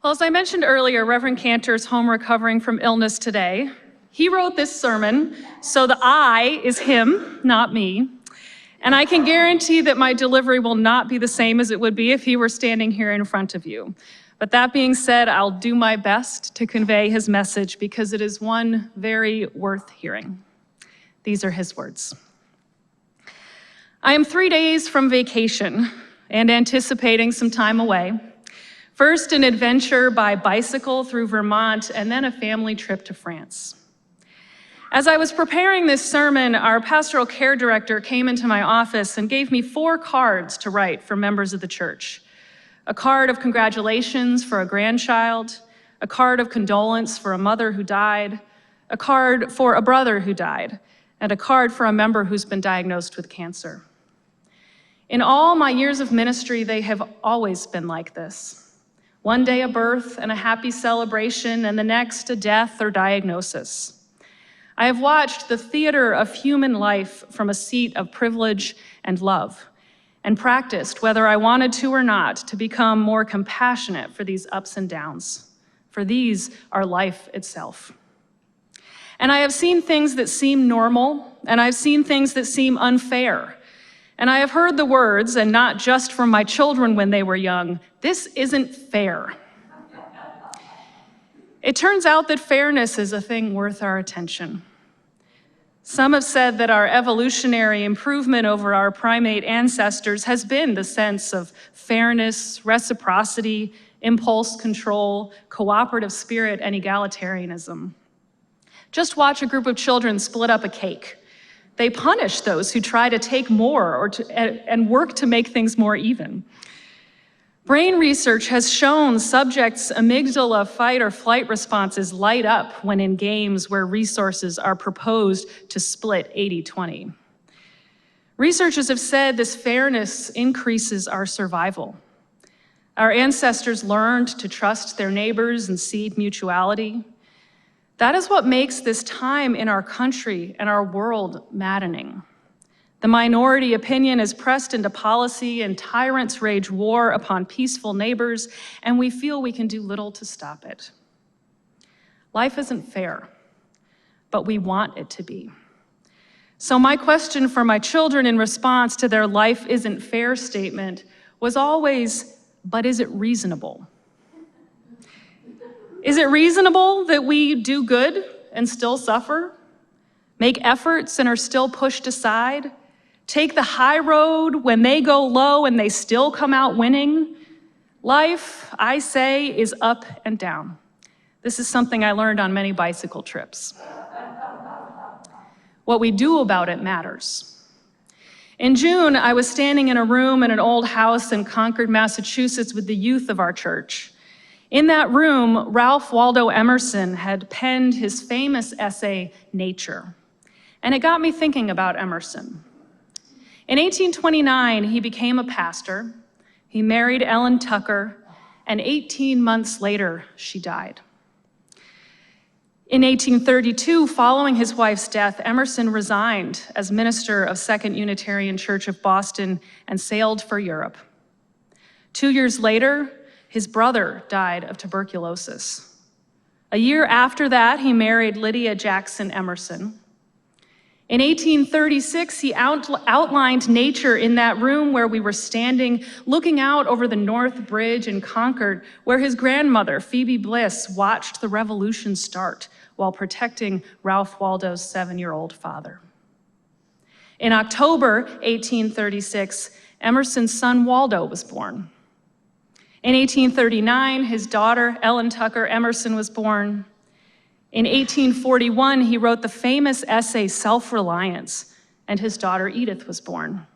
Well, as I mentioned earlier, Reverend Kanter is home recovering from illness today. He wrote this sermon, so the I is him, not me. And I can guarantee that my delivery will not be the same as it would be if he were standing here in front of you. But that being said, I'll do my best to convey his message because it is one very worth hearing. These are his words. I am 3 days from vacation and anticipating some time away. First, an adventure by bicycle through Vermont, and then a family trip to France. As I was preparing this sermon, our pastoral care director came into my office and gave me 4 cards to write for members of the church. A card of congratulations for a grandchild, a card of condolence for a mother who died, a card for a brother who died, and a card for a member who's been diagnosed with cancer. In all my years of ministry, they have always been like this. One day a birth and a happy celebration, and the next a death or diagnosis. I have watched the theater of human life from a seat of privilege and love, and practiced, whether I wanted to or not, to become more compassionate for these ups and downs, for these are life itself. And I have seen things that seem normal, and I've seen things that seem unfair. And I have heard the words, and not just from my children when they were young, "This isn't fair." It turns out that fairness is a thing worth our attention. Some have said that our evolutionary improvement over our primate ancestors has been the sense of fairness, reciprocity, impulse control, cooperative spirit, and egalitarianism. Just watch a group of children split up a cake. They punish those who try to take more and work to make things more even. Brain research has shown subjects' amygdala fight or flight responses light up when in games where resources are proposed to split 80-20. Researchers have said this fairness increases our survival. Our ancestors learned to trust their neighbors and seed mutuality. That is what makes this time in our country and our world maddening. The minority opinion is pressed into policy, and tyrants wage war upon peaceful neighbors, and we feel we can do little to stop it. Life isn't fair, but we want it to be. So my question for my children in response to their "life isn't fair" statement was always, but is it reasonable? Is it reasonable that we do good and still suffer? Make efforts and are still pushed aside? Take the high road when they go low and they still come out winning? Life, I say, is up and down. This is something I learned on many bicycle trips. What we do about it matters. In June, I was standing in a room in an old house in Concord, Massachusetts with the youth of our church. In that room, Ralph Waldo Emerson had penned his famous essay, Nature. And it got me thinking about Emerson. In 1829, he became a pastor. He married Ellen Tucker, and 18 months later, she died. In 1832, following his wife's death, Emerson resigned as minister of Second Unitarian Church of Boston and sailed for Europe. 2 years later, his brother died of tuberculosis. A year after that, he married Lydia Jackson Emerson. In 1836, he outlined nature in that room where we were standing, looking out over the North Bridge in Concord, where his grandmother, Phoebe Bliss, watched the Revolution start while protecting Ralph Waldo's 7-year-old father. In October 1836, Emerson's son Waldo was born. In 1839, his daughter, Ellen Tucker Emerson, was born. In 1841, he wrote the famous essay, Self-Reliance, and his daughter Edith was born.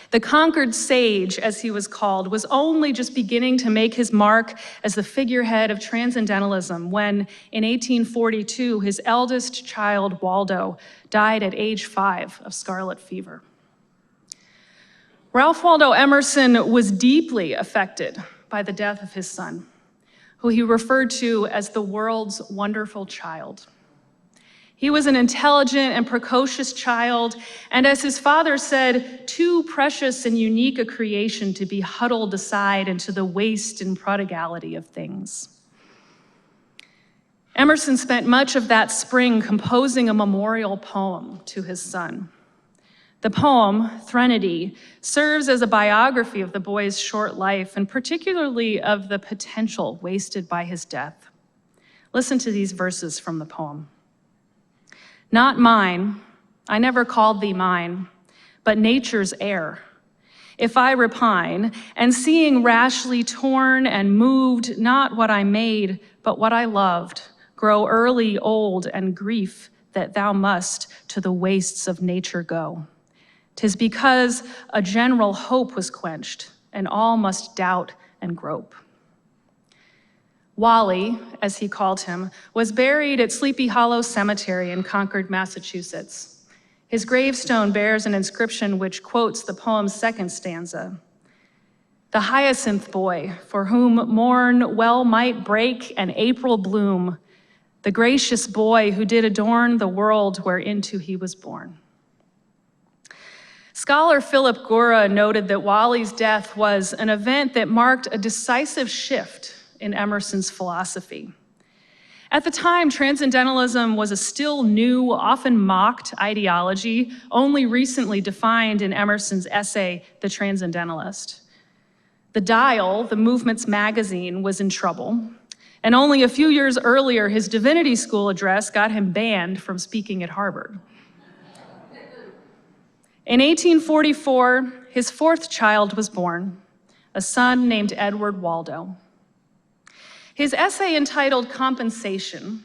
The Concord sage, as he was called, was only just beginning to make his mark as the figurehead of transcendentalism when, in 1842, his eldest child, Waldo, died at age 5 of scarlet fever. Ralph Waldo Emerson was deeply affected by the death of his son, who he referred to as the world's wonderful child. He was an intelligent and precocious child, and as his father said, too precious and unique a creation to be huddled aside into the waste and prodigality of things. Emerson spent much of that spring composing a memorial poem to his son. The poem, Threnody, serves as a biography of the boy's short life and particularly of the potential wasted by his death. Listen to these verses from the poem. Not mine, I never called thee mine, but nature's heir. If I repine, and seeing rashly torn and moved, not what I made, but what I loved, grow early old and grief that thou must to the wastes of nature go. 'Tis because a general hope was quenched, and all must doubt and grope. Wally, as he called him, was buried at Sleepy Hollow Cemetery in Concord, Massachusetts. His gravestone bears an inscription which quotes the poem's second stanza. The hyacinth boy, for whom morn well might break and April bloom, the gracious boy who did adorn the world whereinto he was born. Scholar Philip Gura noted that Wally's death was an event that marked a decisive shift in Emerson's philosophy. At the time, transcendentalism was a still new, often mocked ideology, only recently defined in Emerson's essay, The Transcendentalist. The Dial, the movement's magazine, was in trouble, and only a few years earlier, his divinity school address got him banned from speaking at Harvard. In 1844, his fourth child was born, a son named Edward Waldo. In his essay entitled Compensation,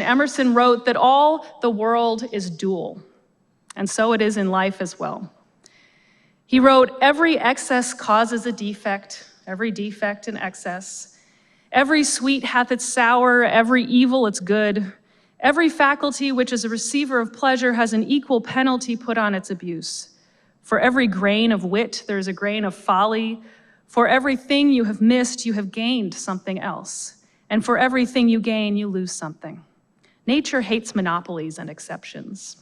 Emerson wrote that all the world is dual, and so it is in life as well. He wrote, every excess causes a defect, every defect an excess. Every sweet hath its sour, every evil its good. Every faculty which is a receiver of pleasure has an equal penalty put on its abuse. For every grain of wit, there is a grain of folly. For everything you have missed, you have gained something else. And for everything you gain, you lose something. Nature hates monopolies and exceptions.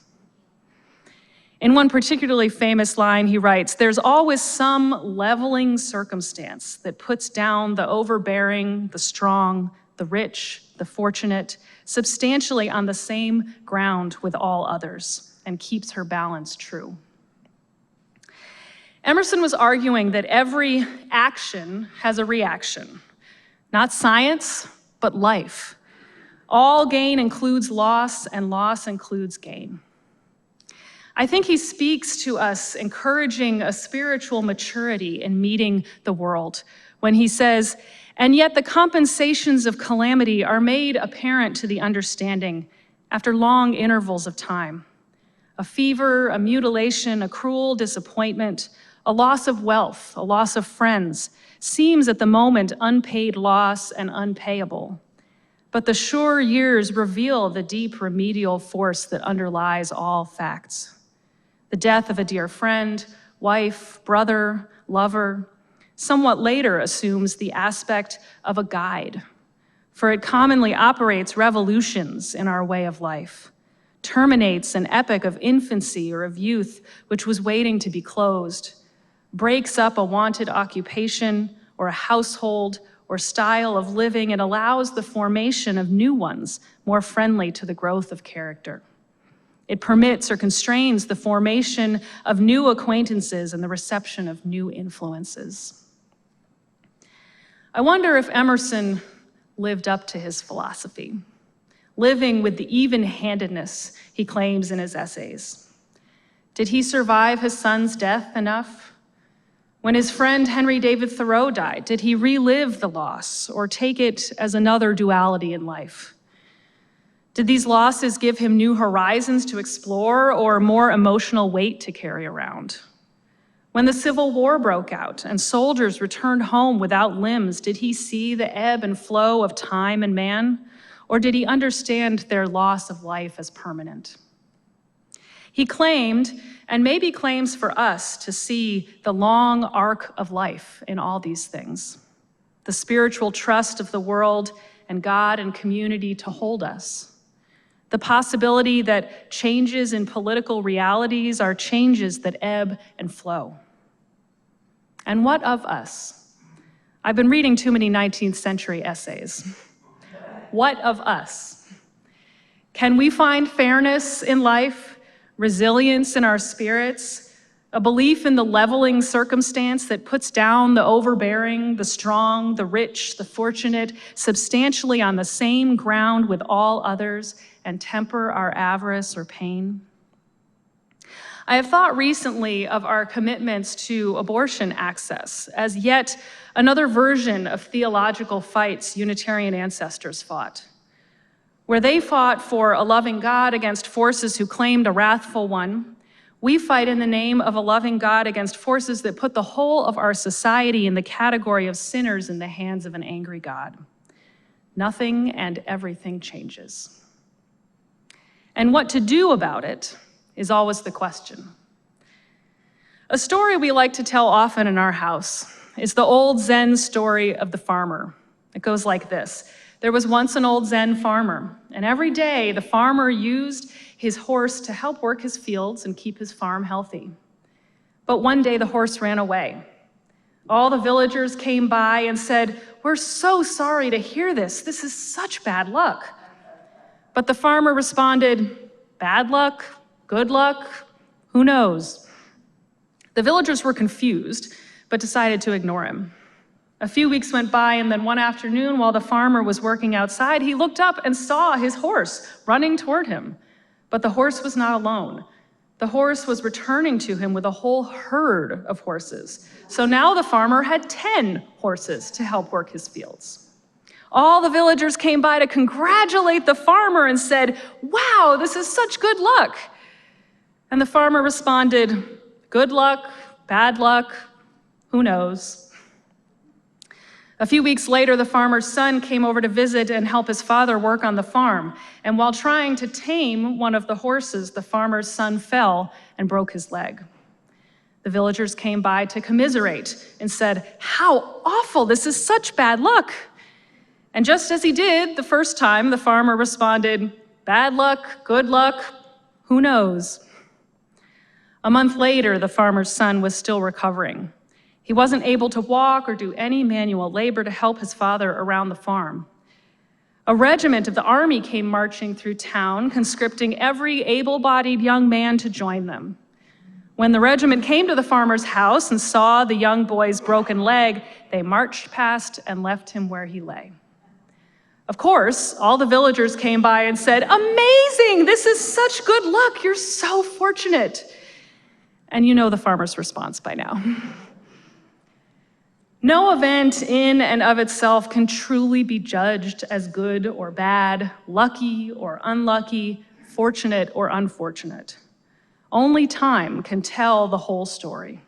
In one particularly famous line, he writes, there's always some leveling circumstance that puts down the overbearing, the strong, the rich, the fortunate, substantially on the same ground with all others, and keeps her balance true. Emerson was arguing that every action has a reaction, not science, but life. All gain includes loss, and loss includes gain. I think he speaks to us, encouraging a spiritual maturity in meeting the world when he says, and yet the compensations of calamity are made apparent to the understanding after long intervals of time. A fever, a mutilation, a cruel disappointment, a loss of wealth, a loss of friends, seems at the moment unpaid loss and unpayable. But the sure years reveal the deep remedial force that underlies all facts. The death of a dear friend, wife, brother, lover, somewhat later assumes the aspect of a guide, for it commonly operates revolutions in our way of life, terminates an epoch of infancy or of youth which was waiting to be closed, breaks up a wanted occupation or a household or style of living, and allows the formation of new ones more friendly to the growth of character. It permits or constrains the formation of new acquaintances and the reception of new influences. I wonder if Emerson lived up to his philosophy, living with the even-handedness he claims in his essays. Did he survive his son's death enough? When his friend Henry David Thoreau died, did he relive the loss or take it as another duality in life? Did these losses give him new horizons to explore or more emotional weight to carry around? When the Civil War broke out and soldiers returned home without limbs, did he see the ebb and flow of time and man, or did he understand their loss of life as permanent? He claimed, and maybe claims for us, to see the long arc of life in all these things, the spiritual trust of the world and God and community to hold us. The possibility that changes in political realities are changes that ebb and flow. And what of us? I've been reading too many 19th century essays. What of us? Can we find fairness in life, resilience in our spirits, a belief in the leveling circumstance that puts down the overbearing, the strong, the rich, the fortunate, substantially on the same ground with all others, and temper our avarice or pain? I have thought recently of our commitments to abortion access as yet another version of theological fights Unitarian ancestors fought. Where they fought for a loving God against forces who claimed a wrathful one, we fight in the name of a loving God against forces that put the whole of our society in the category of sinners in the hands of an angry God. Nothing and everything changes. And what to do about it is always the question. A story we like to tell often in our house is the old Zen story of the farmer. It goes like this. There was once an old Zen farmer, and every day the farmer used his horse to help work his fields and keep his farm healthy. But one day the horse ran away. All the villagers came by and said, "We're so sorry to hear this. This is such bad luck." But the farmer responded, "Bad luck? Good luck? Who knows?" The villagers were confused, but decided to ignore him. A few weeks went by, and then one afternoon, while the farmer was working outside, he looked up and saw his horse running toward him. But the horse was not alone. The horse was returning to him with a whole herd of horses. So now the farmer had 10 horses to help work his fields. All the villagers came by to congratulate the farmer and said, "Wow, this is such good luck." And the farmer responded, "Good luck, bad luck, who knows?" A few weeks later, the farmer's son came over to visit and help his father work on the farm. And while trying to tame one of the horses, the farmer's son fell and broke his leg. The villagers came by to commiserate and said, "How awful, this is such bad luck." And just as he did the first time, the farmer responded, "Bad luck, good luck, who knows?" A month later, the farmer's son was still recovering. He wasn't able to walk or do any manual labor to help his father around the farm. A regiment of the army came marching through town, conscripting every able-bodied young man to join them. When the regiment came to the farmer's house and saw the young boy's broken leg, they marched past and left him where he lay. Of course, all the villagers came by and said, "Amazing! This is such good luck! You're so fortunate!" And you know the farmer's response by now. No event in and of itself can truly be judged as good or bad, lucky or unlucky, fortunate or unfortunate. Only time can tell the whole story.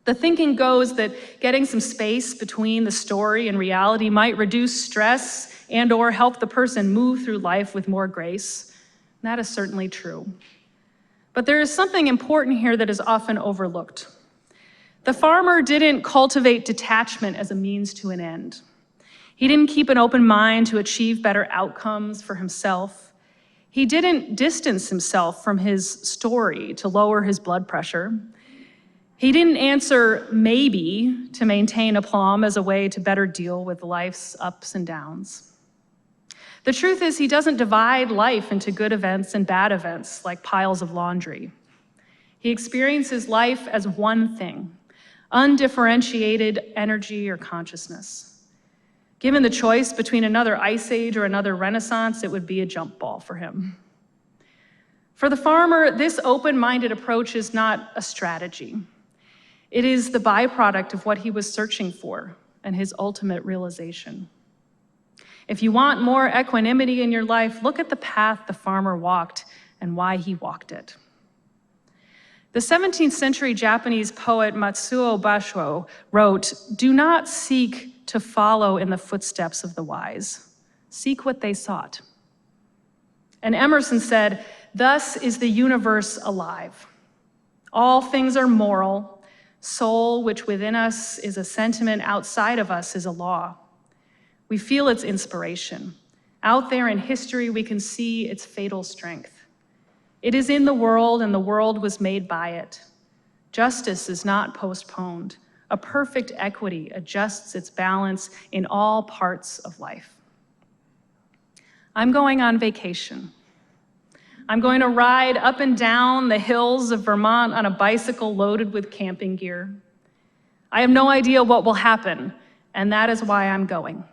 The thinking goes that getting some space between the story and reality might reduce stress and/or help the person move through life with more grace. That is certainly true. But there is something important here that is often overlooked. The farmer didn't cultivate detachment as a means to an end. He didn't keep an open mind to achieve better outcomes for himself. He didn't distance himself from his story to lower his blood pressure. He didn't answer maybe to maintain aplomb as a way to better deal with life's ups and downs. The truth is, he doesn't divide life into good events and bad events like piles of laundry. He experiences life as one thing, undifferentiated energy or consciousness. Given the choice between another ice age or another renaissance, it would be a jump ball for him. For the farmer, this open-minded approach is not a strategy. It is the byproduct of what he was searching for and his ultimate realization. If you want more equanimity in your life, look at the path the farmer walked and why he walked it. The 17th century Japanese poet Matsuo Basho wrote, "Do not seek to follow in the footsteps of the wise. Seek what they sought." And Emerson said, "Thus is the universe alive. All things are moral. Soul, which within us is a sentiment, outside of us is a law. We feel its inspiration. Out there in history, we can see its fatal strength. It is in the world, and the world was made by it. Justice is not postponed. A perfect equity adjusts its balance in all parts of life. I'm going on vacation. I'm going to ride up and down the hills of Vermont on a bicycle loaded with camping gear. I have no idea what will happen, and that is why I'm going.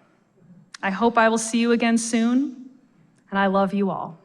I hope I will see you again soon, and I love you all.